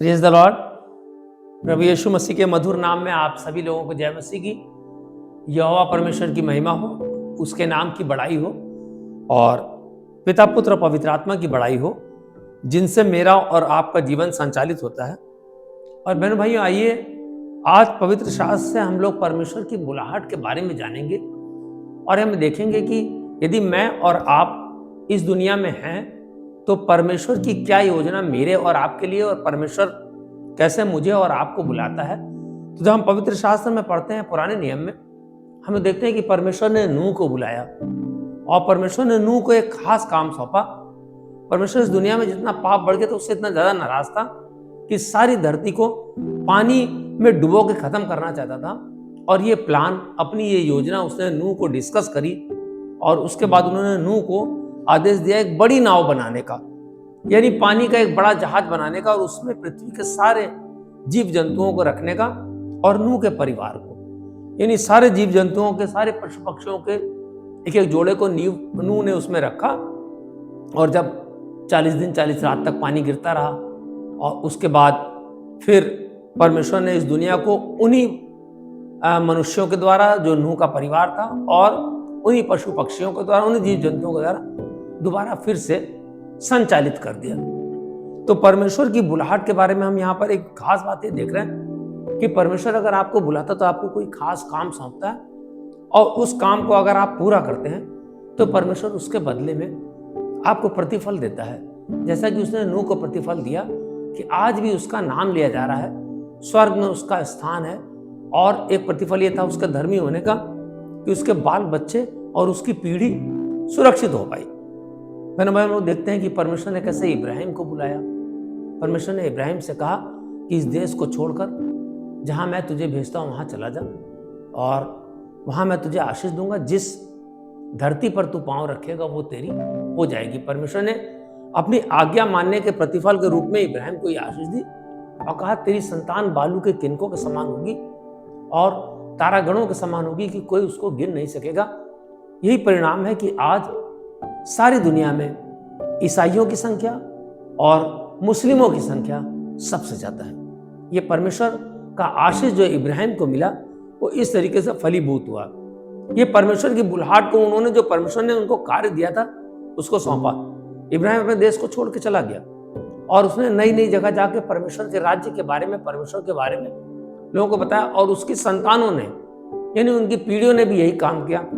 Praise the lord. प्रभु यीशु मसीह के मधुर नाम में आप सभी लोगों को जय मसीह की। यहोवा परमेश्वर की महिमा हो, उसके नाम की बड़ाई हो और पिता पुत्र और पवित्र आत्मा की बड़ाई हो, जिनसे मेरा और आपका जीवन संचालित होता है। और बहनों भाइयों, आइए आज पवित्र शास्त्र से हम लोग परमेश्वर की बुलाहट के बारे में जानेंगे और हम देखेंगे कि यदि मैं और आप इस दुनिया में हैं तो परमेश्वर की क्या योजना मेरे और आपके लिए, और परमेश्वर कैसे मुझे और आपको बुलाता है। तो जब हम पवित्र शास्त्र में पढ़ते हैं पुराने नियम में, हम देखते हैं कि परमेश्वर ने नूह को बुलाया और परमेश्वर ने नूह को एक खास काम सौंपा। परमेश्वर इस दुनिया में जितना पाप बढ़ गया तो उससे इतना ज्यादा नाराज था कि सारी धरती को पानी में डुबो के खत्म करना चाहता था। और ये प्लान, अपनी ये योजना उसने नूह को डिस्कस करी और उसके बाद उन्होंने नूह को आदेश दिया एक बड़ी नाव बनाने का, यानी पानी का एक बड़ा जहाज बनाने का, और उसमें पृथ्वी के सारे जीव जंतुओं को रखने का और नूह के परिवार को, यानी सारे जीव जंतुओं के, सारे पशु पक्षियों के एक एक जोड़े को नूह ने उसमें रखा। और जब 40 दिन 40 रात तक पानी गिरता रहा और उसके बाद फिर परमेश्वर ने इस दुनिया को उन्हीं मनुष्यों के द्वारा, जो नूह का परिवार था, और उन्हीं पशु पक्षियों के द्वारा, उन्हीं जीव जंतुओं के द्वारा दोबारा फिर से संचालित कर दिया। तो परमेश्वर की बुलाहट के बारे में हम यहाँ पर एक खास बात ये देख रहे हैं कि परमेश्वर अगर आपको बुलाता तो आपको कोई खास काम सौंपता है और उस काम को अगर आप पूरा करते हैं तो परमेश्वर उसके बदले में आपको प्रतिफल देता है। जैसा कि उसने नूह को प्रतिफल दिया कि आज भी उसका नाम लिया जा रहा है, स्वर्ग में उसका स्थान है। और एक प्रतिफल ये था उसके धर्मी होने का कि उसके बाल बच्चे और उसकी पीढ़ी सुरक्षित हो पाई। मैंने लोग देखते हैं कि परमेश्वर ने कैसे इब्राहिम को बुलाया। परमेश्वर ने इब्राहिम से कहा कि इस देश को छोड़कर जहां मैं तुझे भेजता हूं वहां चला जा और वहां मैं तुझे आशीष दूंगा। जिस धरती पर तू पांव रखेगा वो तेरी हो जाएगी। परमेश्वर ने अपनी आज्ञा मानने के प्रतिफल के रूप में इब्राहिम को यह आशीष दी और कहा तेरी संतान बालू के किनकों के समान होगी और तारागणों के समान होगी कि कोई उसको गिन नहीं सकेगा। यही परिणाम है कि आज सारी दुनिया में ईसाइयों की संख्या और मुस्लिमों की संख्या सबसे ज्यादा है। ये परमेश्वर का आशीष जो इब्राहिम को मिला वो इस तरीके से फलीभूत हुआ। ये परमेश्वर की बुलाहट को उन्होंने, जो परमेश्वर ने उनको कार्य दिया था, उसको सौंपा। इब्राहिम अपने देश को छोड़ के चला गया और उसने नई नई जगह जाके परमेश्वर के राज्य के बारे में, परमेश्वर के बारे में लोगों को बताया। और उसकी संतानों ने, यानी उनकी पीढ़ियों ने भी यही काम किया।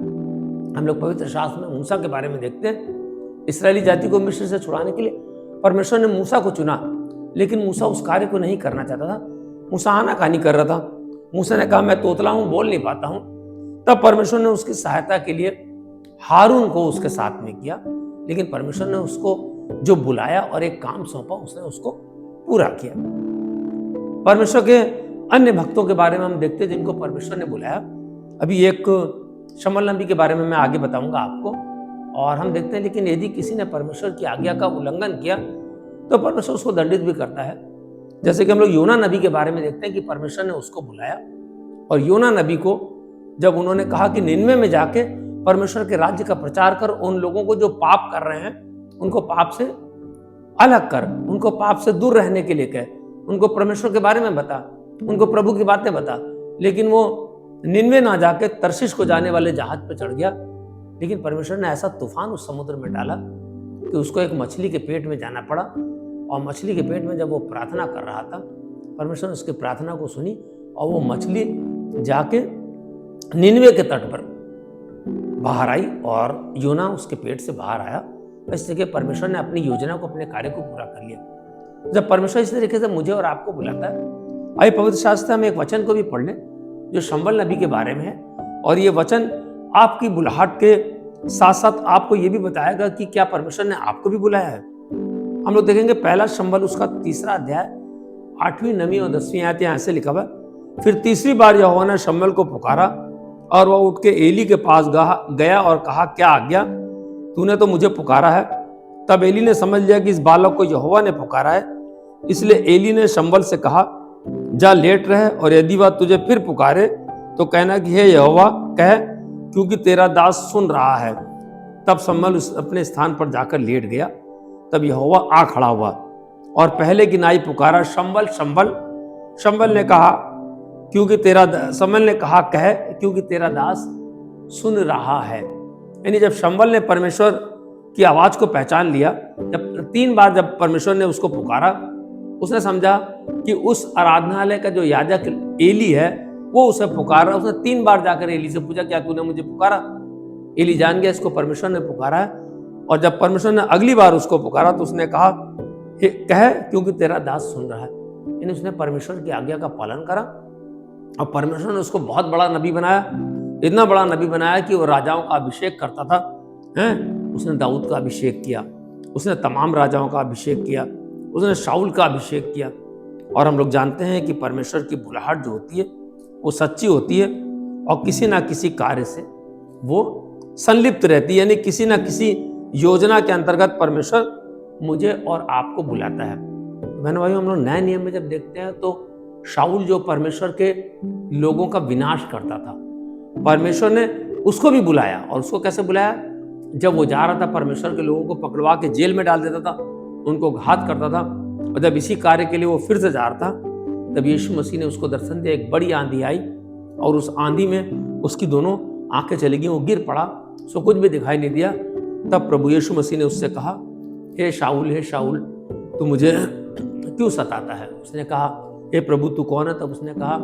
हम लोग पवित्र शास्त्र में मूसा के बारे में देखते हैं। इस्राएली जाति को मिस्र से छुड़ाने के लिए परमेश्वर ने मूसा को चुना, लेकिन मूसा उस कार्य को नहीं करना चाहता था। मूसा आनाकानी कर रहा था। मूसा ने कहा मैं तोतला हूं, बोल नहीं पाता हूं। तब परमेश्वर ने उसकी सहायता के लिए हारून को उसके साथ में किया, लेकिन परमेश्वर ने उसको जो बुलाया और एक काम सौंपा, उसने उसको पूरा किया। परमेश्वर के अन्य भक्तों के बारे में हम देखते हैं जिनको परमेश्वर ने बुलाया। अभी एक शमूएल नबी के बारे में मैं आगे बताऊंगा आपको। और हम देखते हैं लेकिन यदि किसी ने परमेश्वर की आज्ञा का उल्लंघन किया तो परमेश्वर उसको दंडित भी करता है। जैसे कि हम लोग योना नबी के बारे में देखते हैं कि परमेश्वर ने उसको बुलाया और योना नबी को जब उन्होंने कहा कि निनवे में जाके परमेश्वर के राज्य का प्रचार कर, उन लोगों को जो पाप कर रहे हैं उनको पाप से अलग कर, उनको पाप से दूर रहने के लिए कह, उनको परमेश्वर के बारे में बता, उनको प्रभु की बातें बता। लेकिन वो निनवे ना जाके तरशीश को जाने वाले जहाज पर चढ़ गया। लेकिन परमेश्वर ने ऐसा तूफान उस समुद्र में डाला कि उसको एक मछली के पेट में जाना पड़ा। और मछली के पेट में जब वो प्रार्थना कर रहा था, परमेश्वर ने उसकी प्रार्थना को सुनी और वो मछली जाके निनवे के तट पर बाहर आई और योना उसके पेट से बाहर आया। इस तरीके परमेश्वर ने अपनी योजना को, अपने कार्य को पूरा कर लिया। जब परमेश्वर इस तरीके से मुझे और आपको बुलाता है, आइए पवित्र शास्त्र में एक वचन को भी पढ़ लें जो शमूएल नबी के बारे में है। और ये वचन आपकी बुलाहट के साथ साथ आपको ये भी बताएगा कि क्या परमेश्वर ने आपको भी बुलाया है। हम लोग देखेंगे पहला शमूएल उसका 3 अध्याय 8वीं 9वीं और 10वीं आयत यहाँ ऐसे लिखा हुआ है। फिर तीसरी बार यहोवा ने शमूएल को पुकारा और वह उठ के एली के पास गया और कहा क्या आज्ञा, तूने तो मुझे पुकारा है। तब एली ने समझ लिया कि इस बालक को यहोवा ने पुकारा है, इसलिए एली ने शमूएल से कहा जा लेट रहे, और यदि वह तुझे फिर पुकारे तो कहना कि हे यहोवा कह, क्योंकि तेरा दास सुन रहा है। तब शमूएल अपने स्थान पर जाकर लेट गया। तब यहोवा आ खड़ा हुआ और पहले गिनाई पुकारा शंबल शंबल। शंबल ने कहा शंबल ने कहा कह क्योंकि तेरा दास सुन रहा है। यानी जब शंबल ने परमेश्वर की आवाज को पहचान लिया, जब 3 बार जब परमेश्वर ने उसको पुकारा, उसने समझा कि उस आराधनालय का जो याजक एली है वो उसे पुकार रहा है। उसने 3 बार जाकर एली से पूछा, क्या तूने मुझे पुकारा? एली जान गया इसको परमेश्वर ने पुकारा है। और जब परमेश्वर ने अगली बार उसको पुकारा तो उसने कहा कह क्योंकि तेरा दास सुन रहा है। यानी उसने परमेश्वर की आज्ञा का पालन करा और परमेश्वर ने उसको बहुत बड़ा नबी बनाया। इतना बड़ा नबी बनाया कि वो राजाओं का अभिषेक करता था। उसने दाऊद का अभिषेक किया, उसने तमाम राजाओं का अभिषेक किया, उसने शाऊल का अभिषेक किया। और हम लोग जानते हैं कि परमेश्वर की बुलाहट जो होती है वो सच्ची होती है और किसी ना किसी कार्य से वो संलिप्त रहती है। यानी किसी ना किसी योजना के अंतर्गत परमेश्वर मुझे और आपको बुलाता है। बहनों भाइयों, हम लोग नए नियम में जब देखते हैं तो शाऊल जो परमेश्वर के लोगों का विनाश करता था, परमेश्वर ने उसको भी बुलाया। और उसको कैसे बुलाया? जब वो जा रहा था परमेश्वर के लोगों को पकड़वा के जेल में डाल देता था, उनको घात करता था। और जब इसी कार्य के लिए वो फिर से जा रहा था तब यीशु मसीह ने उसको दर्शन दिया। एक बड़ी आंधी आई और उस आंधी में उसकी दोनों आंखें चली गई, वो गिर पड़ा, उसको कुछ भी दिखाई नहीं दिया। तब प्रभु यीशु मसीह ने उससे कहा, हे शाऊल तू मुझे क्यों सताता है? उसने कहा, हे प्रभु तू कौन है? तब उसने कहा,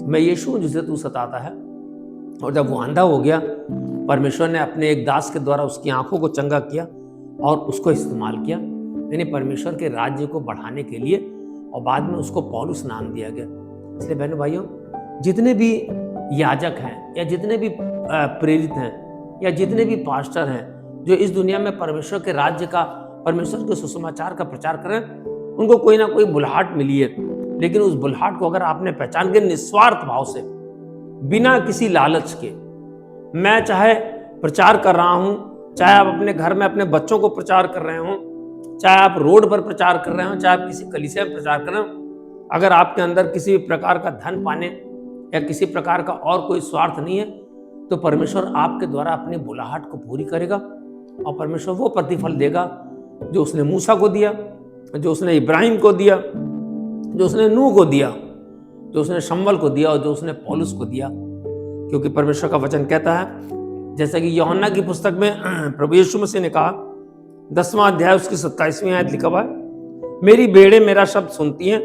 मैं यीशु हूं जिसे तू सताता है। और जब वो अंधा हो गया, परमेश्वर ने अपने एक दास के द्वारा उसकी आंखों को चंगा किया और उसको इस्तेमाल किया, यानी परमेश्वर के राज्य को बढ़ाने के लिए। और बाद में उसको पौलुस नाम दिया गया। इसलिए बहनों भाइयों, जितने भी याजक हैं या जितने भी प्रेरित हैं या जितने भी पास्टर हैं जो इस दुनिया में परमेश्वर के राज्य का, परमेश्वर के सुसमाचार का प्रचार करें, उनको कोई ना कोई बुलाहट मिली है। लेकिन उस बुलाहट को अगर आपने पहचान के निस्वार्थ भाव से, बिना किसी लालच के, मैं चाहे प्रचार कर रहा हूं, चाहे आप अपने घर में अपने बच्चों को प्रचार कर रहे हो, चाहे आप रोड पर प्रचार कर रहे हो, चाहे आप किसी कलीसिया में प्रचार कर रहे हो, अगर आपके अंदर किसी भी प्रकार का धन पाने या किसी प्रकार का और कोई स्वार्थ नहीं है तो परमेश्वर आपके द्वारा अपनी बुलाहट को पूरी करेगा और परमेश्वर वो प्रतिफल देगा जो उसने मूसा को दिया, जो उसने इब्राहिम को दिया, जो उसने नूह को दिया, जो उसने शम्बल को दिया और जो उसने पौलुस को दिया। क्योंकि परमेश्वर का वचन कहता है, जैसा कि यूहन्ना की पुस्तक में प्रभु यीशु मसीह ने कहा, 10वां अध्याय उसकी 27वीं आयत लिखा हुआ है, मेरी भेड़ें मेरा शब्द सुनती हैं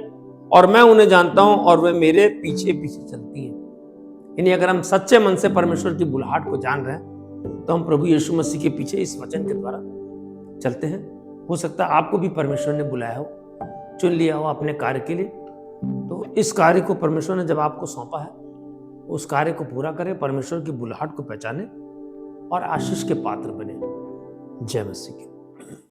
और मैं उन्हें जानता हूं और वे मेरे पीछे पीछे चलती हैं। यानी अगर हम सच्चे मन से परमेश्वर की बुलाहट को जान रहे हैं तो हम प्रभु यीशु मसीह के पीछे इस वचन के द्वारा चलते हैं। हो सकता है आपको भी परमेश्वर ने बुलाया हो, चुन लिया हो अपने कार्य के लिए। तो इस कार्य को परमेश्वर ने जब आपको सौंपा है, उस कार्य को पूरा करें, परमेश्वर की बुलाहट को पहचाने और आशीष के पात्र बने। जय मसीह की।